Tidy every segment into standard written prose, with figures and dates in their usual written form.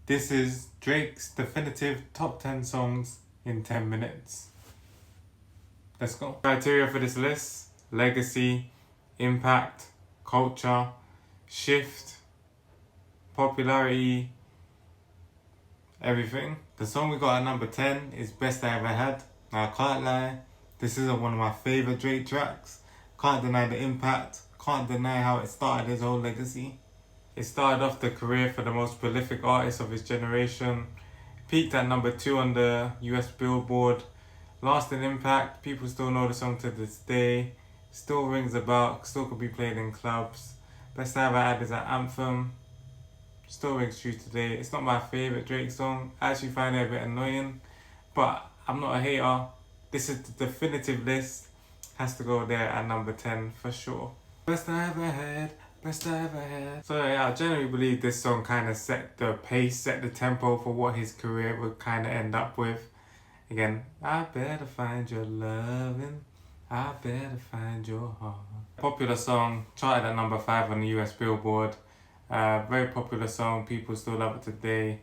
This is Drake's definitive top 10 songs in 10 minutes. Let's go. Criteria for this list: legacy, impact, culture, shift, popularity, everything. The song we got at number 10 is Best I Ever Had. Now I can't lie, this isn't one of my favourite Drake tracks. Can't deny the impact, can't deny how it started his whole legacy. It started off the career for the most prolific artist of his generation, peaked at number 2 on the US Billboard, lasting impact, people still know the song to this day, still rings a bell, still could be played in clubs. Best I Ever Had is an anthem, still rings true today. It's not my favourite Drake song, I actually find it a bit annoying, but I'm not a hater. This is the definitive list, has to go there at number 10 for sure. Best I Ever Had. Best I Ever Had. So yeah, I generally believe this song kind of set the pace, set the tempo for what his career would kind of end up with. Again, I better find your loving, I better find your heart. Popular song, charted at number 5 on the US Billboard. Very popular song, people still love it today.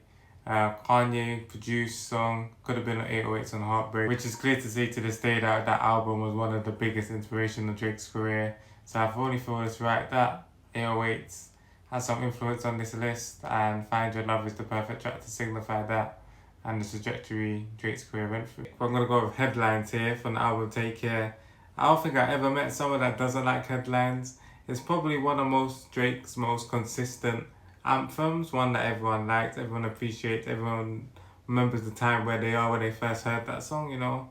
Kanye produced song, could have been on 808s on Heartbreak, which is clear to say to this day that that album was one of the biggest inspiration of Drake's career. So I only feel it's right that 808s has some influence on this list, and Find Your Love is the perfect track to signify that and the trajectory Drake's career went through. But I'm going to go with headlines here from the album Take Care. I don't think I ever met someone that doesn't like headlines. It's probably one of Drake's most consistent anthems, one that everyone likes, everyone appreciates, everyone remembers the time where they are when they first heard that song, you know.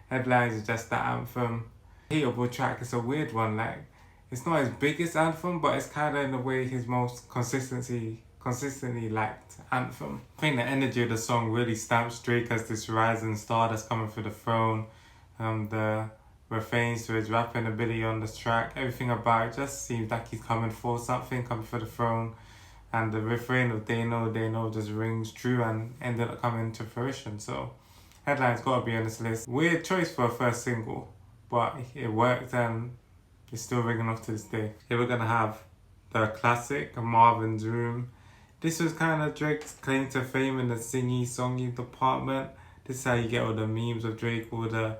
Headlines is just that anthem. Hateable track, it's a weird one, like, it's not his biggest anthem, but it's kind of in a way his most consistently liked anthem. I think the energy of the song really stamps Drake as this rising star that's coming through the throne. The refrains to his rapping ability on this track, everything about it just seems like he's coming for something, coming for the throne. And the refrain of they know just rings true and ended up coming to fruition. So Headline's gotta be on this list. Weird choice for a first single, but it worked and it's still ringing off to this day. Here we're gonna have the classic Marvin's Room. This was kind of Drake's claim to fame in the singy, songy department. This is how you get all the memes of Drake, all the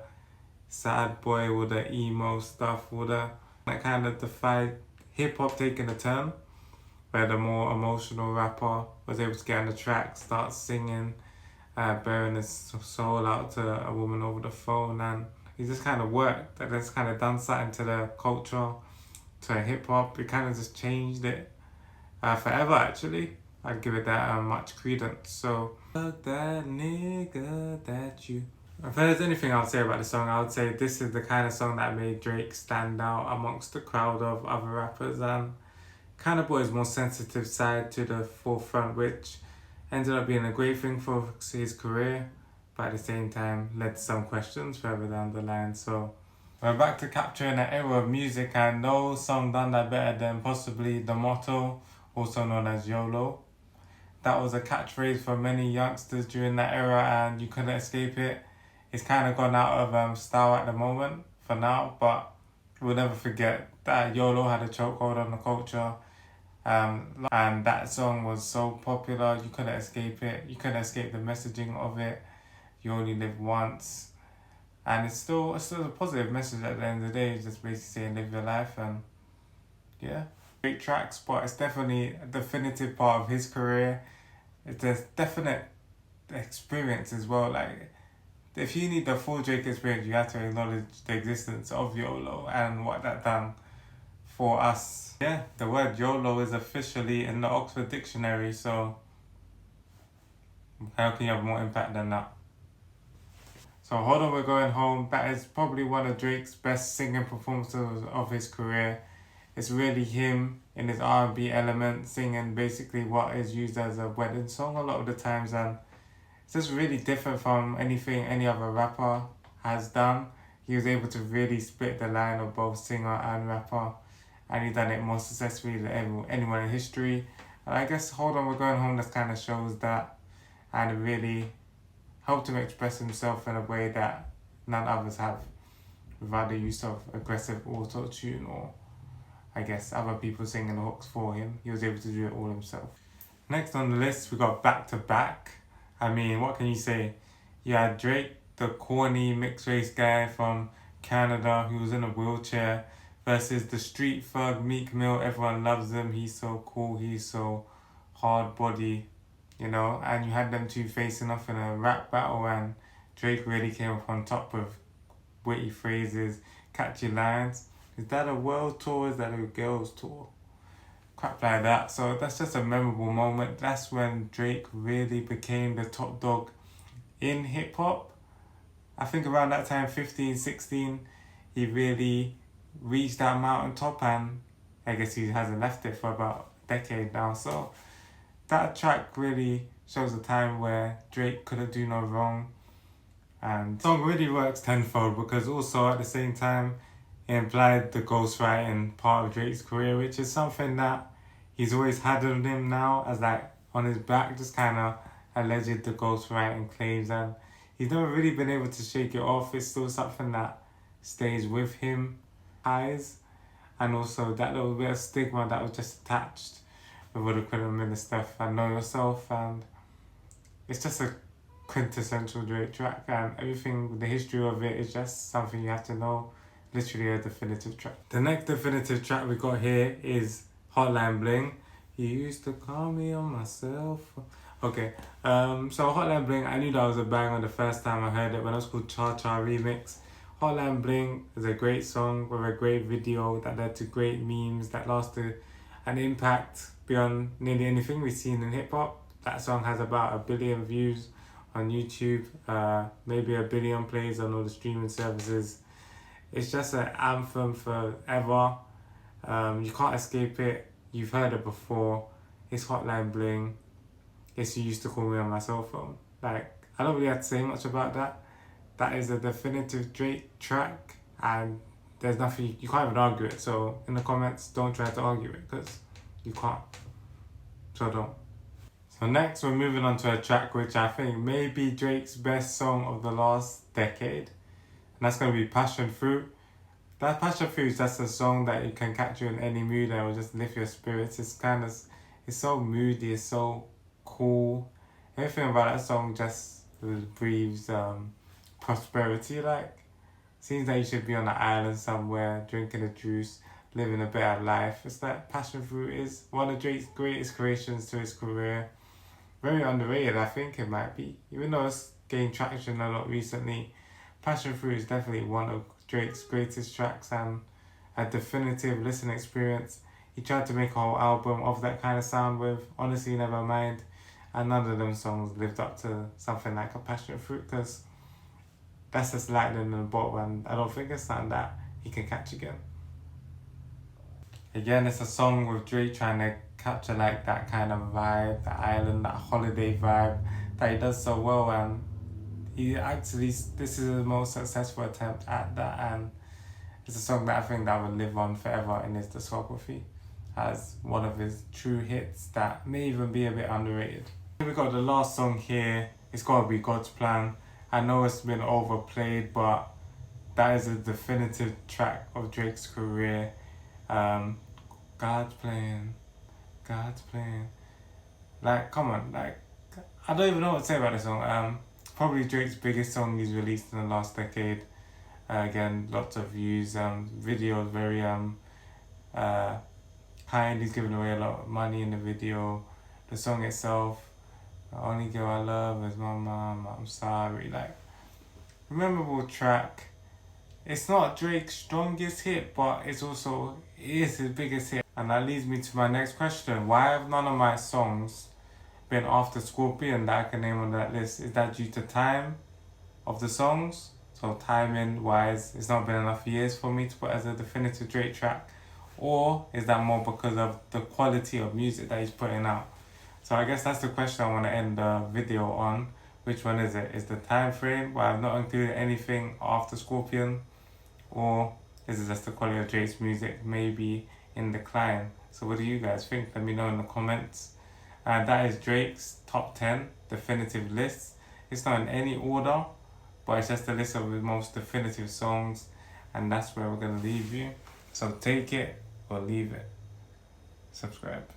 sad boy, all the emo stuff, all that kind of defied hip-hop taking a turn, where the more emotional rapper was able to get on the track, start singing, bearing his soul out to a woman over the phone, and he just kind of worked. That just kind of done something to the culture, to hip hop. It kind of just changed it forever. Actually, I'd give it that much credence. So, fuck that nigga that you. If there's anything I'd say about the song, I would say this is the kind of song that made Drake stand out amongst the crowd of other rappers and kind of brought his more sensitive side to the forefront, which ended up being a great thing for his career, but at the same time led to some questions further down the line. So we're back to capturing an era of music, and no song done that better than possibly the motto, also known as YOLO. That was a catchphrase for many youngsters during that era, and you couldn't escape it. It's kind of gone out of style at the moment for now, but we'll never forget that YOLO had a chokehold on the culture. And that song was so popular, you couldn't escape it. You couldn't escape the messaging of it. You only live once, and it's still a positive message at the end of the day. It's just basically saying live your life, and yeah, great tracks. But it's definitely a definitive part of his career. It's a definite experience as well. Like, if you need the full Drake experience, you have to acknowledge the existence of YOLO and what that done for us. Yeah, the word YOLO is officially in the Oxford Dictionary, so how can you have more impact than that? So Hold On We're Going Home, that is probably one of Drake's best singing performances of his career. It's really him in his R&B element, singing basically what is used as a wedding song a lot of the times, and it's just really different from anything any other rapper has done. He was able to really split the line of both singer and rapper, and he done it more successfully than anyone in history. And I guess Hold On We're Going Home just kind of shows that, and it really helped him express himself in a way that none others have, without the use of aggressive auto-tune or I guess other people singing the hooks for him. He was able to do it all himself. Next on the list, we got Back to Back. I mean, what can you say? You had Drake, the corny mixed race guy from Canada who was in a wheelchair, versus the street thug Meek Mill. Everyone loves him. He's so cool. He's so hard body, you know. And you had them two facing off in a rap battle, and Drake really came up on top with witty phrases, catchy lines. Is that a world tour? Is that a girls tour? Crap like that. So that's just a memorable moment. That's when Drake really became the top dog in hip hop. I think around that time, 15, 16, he really reached that mountaintop, and I guess he hasn't left it for about a decade now. So that track really shows a time where Drake couldn't do no wrong. And the song really works tenfold because also at the same time it implied the ghostwriting part of Drake's career, which is something that he's always had on him now, as like on his back, just kind of alleged the ghostwriting claims, and he's never really been able to shake it off. It's still something that stays with him, eyes, and also that little bit of stigma that was just attached with all the criminal stuff and Know Yourself, and it's just a quintessential Drake track, and everything, the history of it is just something you have to know. Literally a definitive track. The next definitive track we got here is Hotline Bling. You used to call me on my cell phone. Okay, so Hotline Bling, I knew that was a banger the first time I heard it when it was called Cha Cha Remix. Hotline Bling is a great song with a great video that led to great memes that lasted an impact beyond nearly anything we've seen in hip hop. That song has about 1 billion views on YouTube, maybe 1 billion plays on all the streaming services. It's just an anthem forever. You can't escape it. You've heard it before. It's Hotline Bling. Yes, you used to call me on my cell phone. Like, I don't really have to say much about that. That is a definitive Drake track, and there's nothing, you can't even argue it. So in the comments, don't try to argue it because you can't. So don't. So next, we're moving on to a track which I think may be Drake's best song of the last decade. And that's going to be Passion Fruit. That Passion Fruit is just a song that you can catch you in any mood and it will just lift your spirits. It's so moody, it's so cool. Everything about that song just breathes prosperity. Like, seems like you should be on an island somewhere, drinking a juice, living a better life. It's like Passion Fruit is one of Drake's greatest creations to his career. Very underrated, I think it might be. Even though it's gained traction a lot recently, Passion Fruit is definitely one of Drake's greatest tracks and a definitive listening experience. He tried to make a whole album of that kind of sound with Honestly Nevermind, and none of them songs lived up to something like a Passion Fruit, because that's just lightning in the bottle, and I don't think it's something that he can catch again. Again, it's a song with Drake trying to capture like that kind of vibe, the island, that holiday vibe that he does so well, and he actually, this is the most successful attempt at that, and it's a song that I think that will live on forever in his discography as one of his true hits that may even be a bit underrated. We got the last song here. It's gotta be God's Plan. I know it's been overplayed, but that is a definitive track of Drake's career. God's plan, God's plan. Like, come on, like, I don't even know what to say about this song. Probably Drake's biggest song he's released in the last decade. Again, lots of views, videos very kind. He's giving away a lot of money in the video. The song itself, the only girl I love is my mom, I'm sorry. Like, memorable track. It's not Drake's strongest hit, but it is his biggest hit. And that leads me to my next question. Why have none of my songs been after Scorpion that I can name on that list? Is that due to time of the songs? So timing wise, it's not been enough years for me to put as a definitive Drake track? Or is that more because of the quality of music that he's putting out? So I guess that's the question I want to end the video on. Which one is it? Is the time frame where I've not included anything after Scorpion? Or is it just the quality of Drake's music maybe in decline? So what do you guys think? Let me know in the comments. That is Drake's top 10 definitive lists. It's not in any order, but it's just a list of his most definitive songs, and that's where we're going to leave you. So take it or leave it. Subscribe.